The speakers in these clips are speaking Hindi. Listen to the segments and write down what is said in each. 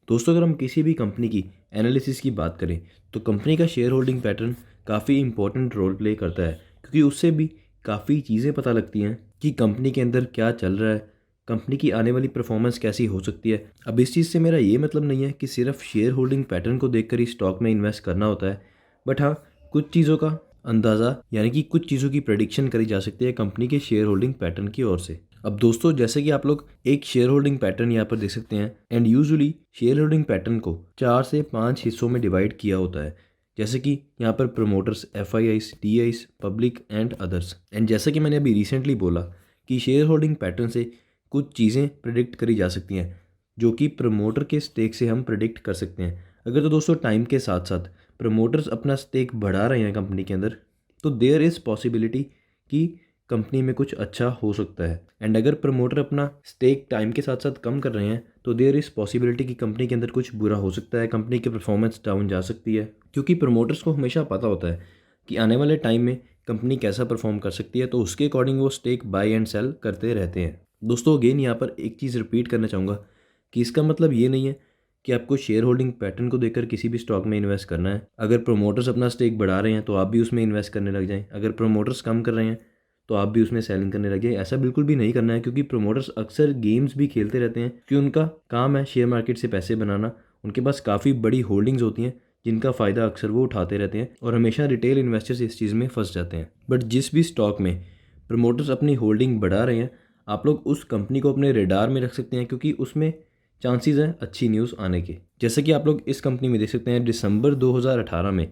दोस्तों अगर हम किसी भी कंपनी की एनालिसिस की बात करें तो कंपनी का शेयर होल्डिंग पैटर्न काफ़ी इंपॉर्टेंट रोल प्ले करता है, क्योंकि उससे भी काफ़ी चीज़ें पता लगती हैं कि कंपनी के अंदर क्या चल रहा है, कंपनी की आने वाली परफॉर्मेंस कैसी हो सकती है। अब इस चीज़ से मेरा ये मतलब नहीं है कि सिर्फ शेयर होल्डिंग पैटर्न को देखकर ही स्टॉक में इन्वेस्ट करना होता है, बट हाँ, कुछ चीज़ों का अंदाज़ा यानी कि कुछ चीज़ों की प्रेडिक्शन करी जा सकती है कंपनी के शेयर होल्डिंग पैटर्न की ओर से। अब दोस्तों जैसे कि आप लोग एक शेयर होल्डिंग पैटर्न यहाँ पर देख सकते हैं, and usually share holding pattern को 4 से 5 हिस्सों में डिवाइड किया होता है। जैसे कि यहाँ पर promoters, F I eyes, T Is, public and others. And जैसा कि मैंने अभी रिसेंटली बोला कि शेयर होल्डिंग पैटर्न से कुछ चीज़ें प्रिडिक्ट करी जा सकती हैं जो कि प्रमोटर के स्टेक से हम प्रिडिक्ट कर सकते हैं। अगर तो दोस्तों टाइम के साथ साथ प्रमोटर्स अपना स्टेक बढ़ा रहे हैं कंपनी के अंदर, तो देयर इज़ पॉसिबिलिटी कि कंपनी में कुछ अच्छा हो सकता है। एंड अगर प्रमोटर अपना स्टेक टाइम के साथ साथ कम कर रहे हैं तो देयर इज़ पॉसिबिलिटी कि कंपनी के अंदर कुछ बुरा हो सकता है, कंपनी की परफॉर्मेंस डाउन जा सकती है, क्योंकि प्रमोटर्स को हमेशा पता होता है कि आने वाले टाइम में कंपनी कैसा परफॉर्म कर सकती है, तो उसके अकॉर्डिंग वो स्टेक बाय एंड सेल करते रहते हैं। दोस्तों अगेन यहाँ पर एक चीज़ रिपीट करना चाहूँगा कि इसका मतलब ये नहीं है कि आपको शेयर होल्डिंग पैटर्न को देखकर किसी भी स्टॉक में इन्वेस्ट करना है। अगर प्रमोटर्स अपना स्टेक बढ़ा रहे हैं तो आप भी उसमें इन्वेस्ट करने लग जाएं, अगर प्रमोटर्स कम कर रहे हैं तो आप भी उसमें सेलिंग करने लगे। ऐसा बिल्कुल भी नहीं करना है, क्योंकि प्रमोटर्स अक्सर गेम्स भी खेलते रहते हैं, क्योंकि उनका काम है शेयर मार्केट से पैसे बनाना। उनके पास काफ़ी बड़ी होल्डिंग्स होती हैं जिनका फ़ायदा अक्सर वो उठाते रहते हैं, और हमेशा रिटेल इन्वेस्टर्स इस चीज़ में फंस जाते हैं। बट जिस भी स्टॉक में प्रमोटर्स अपनी होल्डिंग बढ़ा रहे हैं, आप लोग उस कंपनी को अपने रेडार में रख सकते हैं, क्योंकि उसमें चांसेस हैं अच्छी न्यूज़ आने के। जैसे कि आप लोग इस कंपनी में देख सकते हैं दिसंबर 2018 में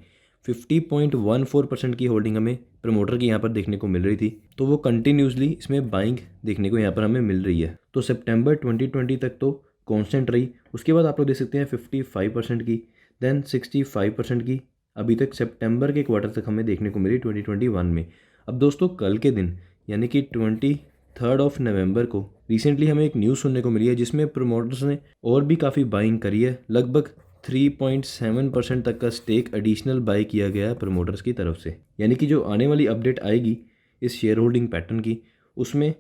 50.14% की होल्डिंग हमें प्रमोटर की यहाँ पर देखने को मिल रही थी, तो वो कंटिन्यूसली इसमें बाइंग देखने को यहाँ पर हमें मिल रही है। तो सितंबर 2020 तक तो कांस्टेंट रही, उसके बाद आप लोग देख सकते हैं 55% की, देन 65% की, अभी तक सितंबर के क्वार्टर तक हमें देखने को मिली 2021 में। अब दोस्तों कल के दिन यानी कि 23 नवंबर को रिसेंटली हमें एक न्यूज़ सुनने को मिली है जिसमें प्रमोटर्स ने और भी काफ़ी बाइंग करी है। लगभग 3.7% तक का स्टेक एडिशनल बाई किया गया है प्रमोटर्स की तरफ से। यानी कि जो आने वाली अपडेट आएगी इस शेयर होल्डिंग पैटर्न की, उसमें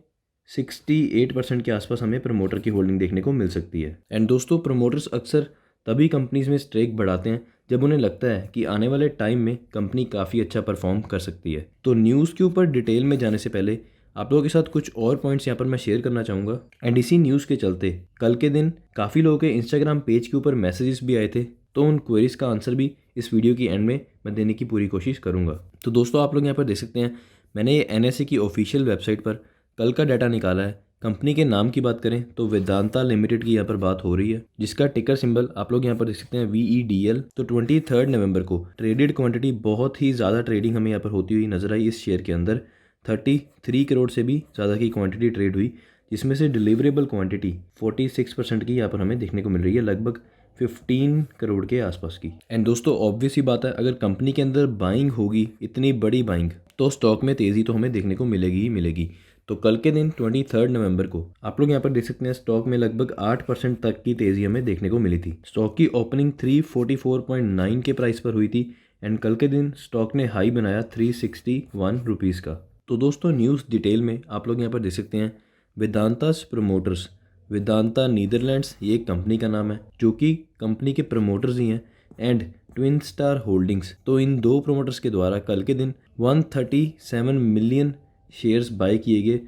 68% के आसपास हमें प्रमोटर की होल्डिंग देखने को मिल सकती है। एंड दोस्तों प्रमोटर्स अक्सर तभी कंपनीज में स्टेक बढ़ाते हैं जब उन्हें लगता है कि आने वाले टाइम में कंपनी काफ़ी अच्छा परफॉर्म कर सकती है। तो न्यूज़ के ऊपर डिटेल में जाने से पहले आप लोगों के साथ कुछ और पॉइंट्स यहाँ पर मैं शेयर करना चाहूँगा। एंड इसी न्यूज़ के चलते कल के दिन काफ़ी लोगों के इंस्टाग्राम पेज के ऊपर मैसेजेस भी आए थे, तो उन क्वेरीज का आंसर भी इस वीडियो की एंड में मैं देने की पूरी कोशिश करूँगा। तो दोस्तों आप लोग यहाँ पर देख सकते हैं, मैंने ये एनएसए की ऑफिशियल वेबसाइट पर कल का डाटा निकाला है। कंपनी के नाम की बात करें तो वेदांता लिमिटेड की यहाँ पर बात हो रही है, जिसका टिकर सिंबल आप लोग यहाँ पर देख सकते हैं VEDL। तो 23 नवंबर को ट्रेडेड क्वांटिटी बहुत ही ज़्यादा ट्रेडिंग हमें यहाँ पर होती हुई नजर आई। इस शेयर के अंदर 33 करोड़ से भी ज़्यादा की क्वांटिटी ट्रेड हुई, जिसमें से डिलीवरेबल क्वांटिटी 46% की यहाँ पर हमें देखने को मिल रही है, लगभग 15 करोड़ के आसपास की। एंड दोस्तों ऑब्वियस ही बात है, अगर कंपनी के अंदर बाइंग होगी, इतनी बड़ी बाइंग, तो स्टॉक में तेज़ी तो हमें देखने को मिलेगी ही मिलेगी। तो कल के दिन 23 नवंबर को आप लोग यहाँ पर देख सकते हैं स्टॉक में लगभग 8% तक की तेज़ी हमें देखने को मिली थी। स्टॉक की ओपनिंग 344.9 के प्राइस पर हुई थी, एंड कल के दिन स्टॉक ने हाई बनाया 361 रुपीज़ का। तो दोस्तों न्यूज़ डिटेल में आप लोग यहाँ पर देख सकते हैं वेदांतास प्रमोटर्स, वेदांता नीदरलैंड्स ये एक कंपनी का नाम है जो कि कंपनी के प्रमोटर्स ही हैं, एंड ट्विन स्टार होल्डिंग्स। तो इन दो प्रमोटर्स के द्वारा कल के दिन 137 मिलियन शेयर्स बाय किए गए,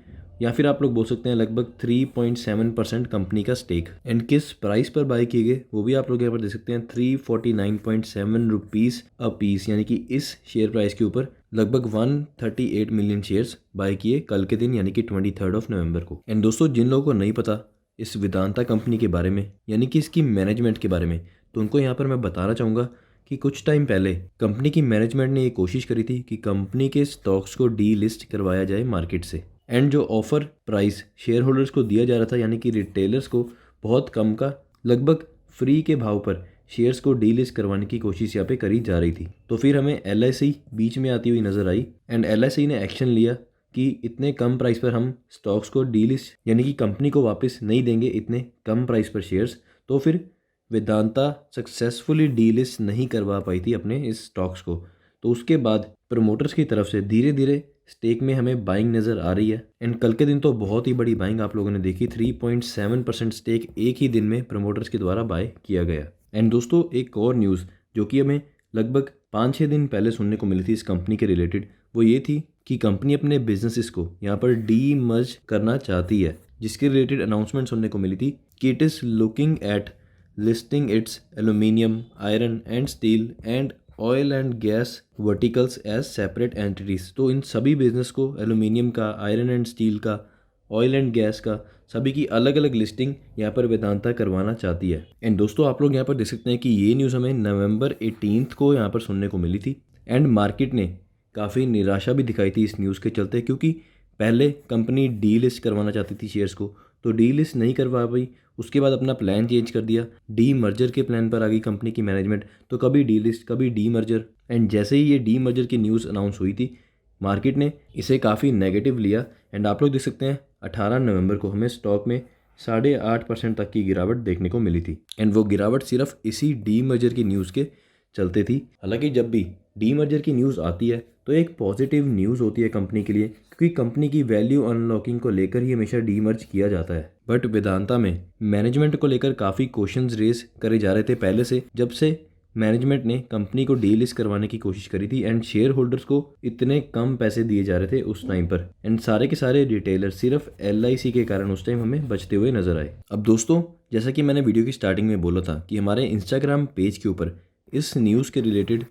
या फिर आप लोग बोल सकते हैं लगभग 3.7% कंपनी का स्टेक। एंड किस प्राइस पर बाय किए गए वो भी आप लोग यहाँ पर देख सकते हैं, 349.7 रुपीज़ अ पीस, यानी कि इस शेयर प्राइस के ऊपर लगभग 138 मिलियन शेयर्स बाय किए कल के दिन, यानी कि 23 नवंबर को। एंड दोस्तों जिन लोगों को नहीं पता इस वेदांता कंपनी के बारे में, यानी कि इसकी मैनेजमेंट के बारे में, तो उनको यहाँ पर मैं बताना चाहूँगा कि कुछ टाइम पहले कंपनी की मैनेजमेंट ने ये कोशिश करी थी कि कंपनी के स्टॉक्स को डी लिस्ट करवाया जाए मार्केट से। एंड जो ऑफर प्राइस शेयर होल्डर्स को दिया जा रहा था, यानी कि रिटेलर्स को बहुत कम का, लगभग फ्री के भाव पर शेयर्स को डी लिस्ट करवाने की कोशिश यहाँ पे करी जा रही थी। तो फिर हमें LIC बीच में आती हुई नज़र आई, एंड LIC ने एक्शन लिया कि इतने कम प्राइस पर हम स्टॉक्स को डी लिस्ट, यानी कि कंपनी को वापस नहीं देंगे इतने कम प्राइस पर शेयर्स। तो फिर वेदांता सक्सेसफुली डी लिस्ट नहीं करवा पाई थी अपने इस स्टॉक्स को। तो उसके बाद प्रमोटर्स की तरफ से धीरे धीरे स्टेक में हमें बाइंग नज़र आ रही है। एंड कल के दिन तो बहुत ही बड़ी बाइंग आप लोगों ने देखी, 3.7% स्टेक एक ही दिन में प्रमोटर्स के द्वारा बाय किया गया। एंड दोस्तों एक और न्यूज़ जो कि हमें लगभग 5-6 दिन पहले सुनने को मिली थी इस कंपनी के रिलेटेड, वो ये थी कि कंपनी अपने बिजनेसेस को यहाँ पर डी मर्ज करना चाहती है, जिसके रिलेटेड अनाउंसमेंट सुनने को मिली थी कि it is looking at listing its aluminium, iron and steel and oil and gas verticals as separate entities. तो इन सभी बिजनेस को, एल्यूमिनियम का, आयरन एंड स्टील का, ऑयल एंड गैस का, सभी की अलग अलग लिस्टिंग यहाँ पर वेदांता करवाना चाहती है। एंड दोस्तों आप लोग यहाँ पर देख सकते हैं कि ये न्यूज़ हमें नवंबर 18 को यहाँ पर सुनने को मिली थी। एंड मार्केट ने काफ़ी निराशा भी दिखाई थी इस न्यूज़ के चलते, क्योंकि पहले कंपनी डी लिस्ट करवाना चाहती थी शेयर्स को, तो डी लिस्ट नहीं करवा पाई। उसके बाद अपना प्लान चेंज कर दिया, डी मर्जर के प्लान पर आ गई कंपनी की मैनेजमेंट। तो कभी डी लिस्ट, कभी डी मर्जर। एंड जैसे ही ये डी मर्जर की न्यूज़ अनाउंस हुई थी, मार्केट ने इसे काफ़ी नेगेटिव लिया। एंड आप लोग देख सकते हैं 18 नवंबर को हमें स्टॉक में 8.5% तक की गिरावट देखने को मिली थी। एंड वो गिरावट सिर्फ इसी डी मर्जर की न्यूज़ के चलते थी। हालांकि जब भी डी मर्जर की न्यूज़ आती है तो एक पॉजिटिव न्यूज़ होती है कंपनी के लिए, क्योंकि कंपनी की वैल्यू अनलॉकिंग को लेकर ही हमेशा डी मर्ज किया जाता है। बट वेदांता में मैनेजमेंट को लेकर काफ़ी क्वेश्चंस रेज करे जा रहे थे पहले से, जब से मैनेजमेंट ने कंपनी को डी लिस्ट करवाने की कोशिश करी थी। एंड शेयर होल्डर्स को इतने कम पैसे दिए जा रहे थे उस टाइम पर। एंड सारे के सारे रिटेलर सिर्फ LIC के कारण उस टाइम हमें बचते हुए नजर आए। अब दोस्तों जैसा कि मैंने वीडियो की स्टार्टिंग में बोला था कि हमारे इंस्टाग्राम पेज के ऊपर इस न्यूज़ के रिलेटेड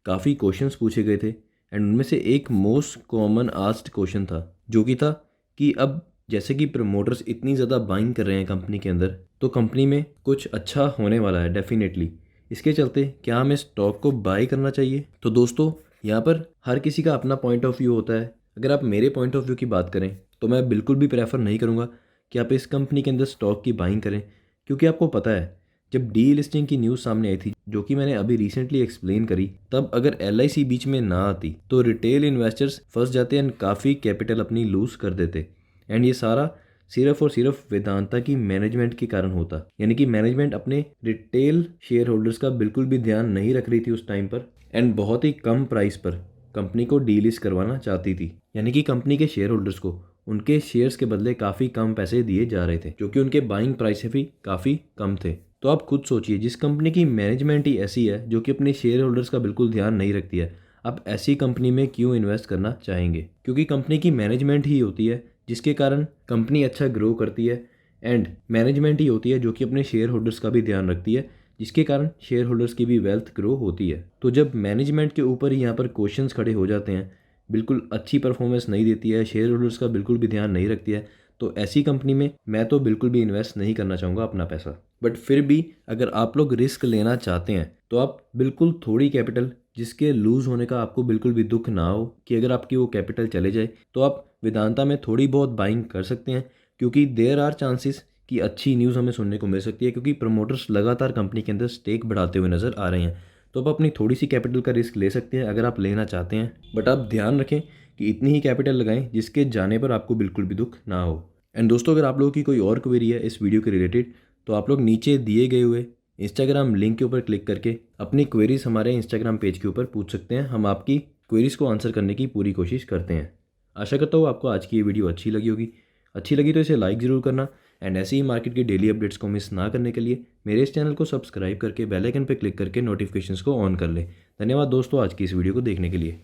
काफ़ी क्वेश्चंस पूछे गए थे। एंड उनमें से एक मोस्ट कॉमन आस्क्ड क्वेश्चन था, जो कि था कि अब जैसे कि प्रमोटर्स इतनी ज़्यादा बाइंग कर रहे हैं कंपनी के अंदर, तो कंपनी में कुछ अच्छा होने वाला है डेफिनेटली। इसके चलते क्या हमें स्टॉक को बाय करना चाहिए? तो दोस्तों यहाँ पर हर किसी का अपना पॉइंट ऑफ व्यू होता है। अगर आप मेरे पॉइंट ऑफ व्यू की बात करें तो मैं बिल्कुल भी प्रेफर नहीं करूँगा कि आप इस कंपनी के अंदर स्टॉक की बाइंग करें, क्योंकि आपको पता है जब डी लिस्टिंग की न्यूज़ सामने आई थी, जो कि मैंने अभी रिसेंटली एक्सप्लेन करी, तब अगर LIC बीच में ना आती तो रिटेल इन्वेस्टर्स फंस जाते एंड काफ़ी कैपिटल अपनी लूज़ कर देते। एंड ये सारा सिर्फ और सिर्फ वेदांता की मैनेजमेंट के कारण होता, यानी कि मैनेजमेंट अपने रिटेल शेयर होल्डर्स का बिल्कुल भी ध्यान नहीं रख रही थी उस टाइम पर। एंड बहुत ही कम प्राइस पर कंपनी को डी लिस्ट करवाना चाहती थी, यानी कि कंपनी के शेयर होल्डर्स को उनके शेयर्स के बदले काफ़ी कम पैसे दिए जा रहे थे, जो कि उनके बाइंग प्राइस से भी काफ़ी कम थे। तो आप खुद सोचिए, जिस कंपनी की मैनेजमेंट ही ऐसी है जो कि अपने शेयर होल्डर्स का बिल्कुल ध्यान नहीं रखती है, आप ऐसी कंपनी में क्यों इन्वेस्ट करना चाहेंगे? क्योंकि कंपनी की मैनेजमेंट ही होती है जिसके कारण कंपनी अच्छा ग्रो करती है। एंड मैनेजमेंट ही होती है जो कि अपने शेयर होल्डर्स का भी ध्यान रखती है, जिसके कारण शेयर होल्डर्स की भी वेल्थ ग्रो होती है। तो जब मैनेजमेंट के ऊपर ही यहाँ पर क्वेश्चंस खड़े हो जाते हैं, बिल्कुल अच्छी परफॉर्मेंस नहीं देती है, शेयर होल्डर्स का बिल्कुल भी ध्यान नहीं रखती है, तो ऐसी कंपनी में मैं तो बिल्कुल भी इन्वेस्ट नहीं करना चाहूँगा अपना पैसा। बट फिर भी अगर आप लोग रिस्क लेना चाहते हैं तो आप बिल्कुल थोड़ी कैपिटल, जिसके लूज़ होने का आपको बिल्कुल भी दुख ना हो कि अगर आपकी वो कैपिटल चले जाए, तो आप वेदांता में थोड़ी बहुत बाइंग कर सकते हैं, क्योंकि देयर आर चांसेस कि अच्छी न्यूज़ हमें सुनने को मिल सकती है, क्योंकि प्रमोटर्स लगातार कंपनी के अंदर स्टेक बढ़ाते हुए नज़र आ रहे हैं। तो आप अपनी थोड़ी सी कैपिटल का रिस्क ले सकते हैं अगर आप लेना चाहते हैं, बट आप ध्यान रखें कि इतनी ही कैपिटल लगाएं जिसके जाने पर आपको बिल्कुल भी दुख ना हो। एंड दोस्तों अगर आप लोगों की कोई और क्वेरी है इस वीडियो के रिलेटेड, तो आप लोग नीचे दिए गए हुए इंस्टाग्राम लिंक के ऊपर क्लिक करके अपनी क्वेरीज हमारे इंस्टाग्राम पेज के ऊपर पूछ सकते हैं। हम आपकी क्वेरीज को आंसर करने की पूरी कोशिश करते हैं। आशा करता हूँ आपको आज की ये वीडियो अच्छी लगी होगी। अच्छी लगी तो इसे लाइक ज़रूर करना। एंड ऐसे ही मार्केट की डेली अपडेट्स को मिस ना करने के लिए मेरे इस चैनल को सब्सक्राइब करके बेल आइकन पर क्लिक करके नोटिफिकेशंस को ऑन कर लें। धन्यवाद दोस्तों आज की इस वीडियो को देखने के लिए।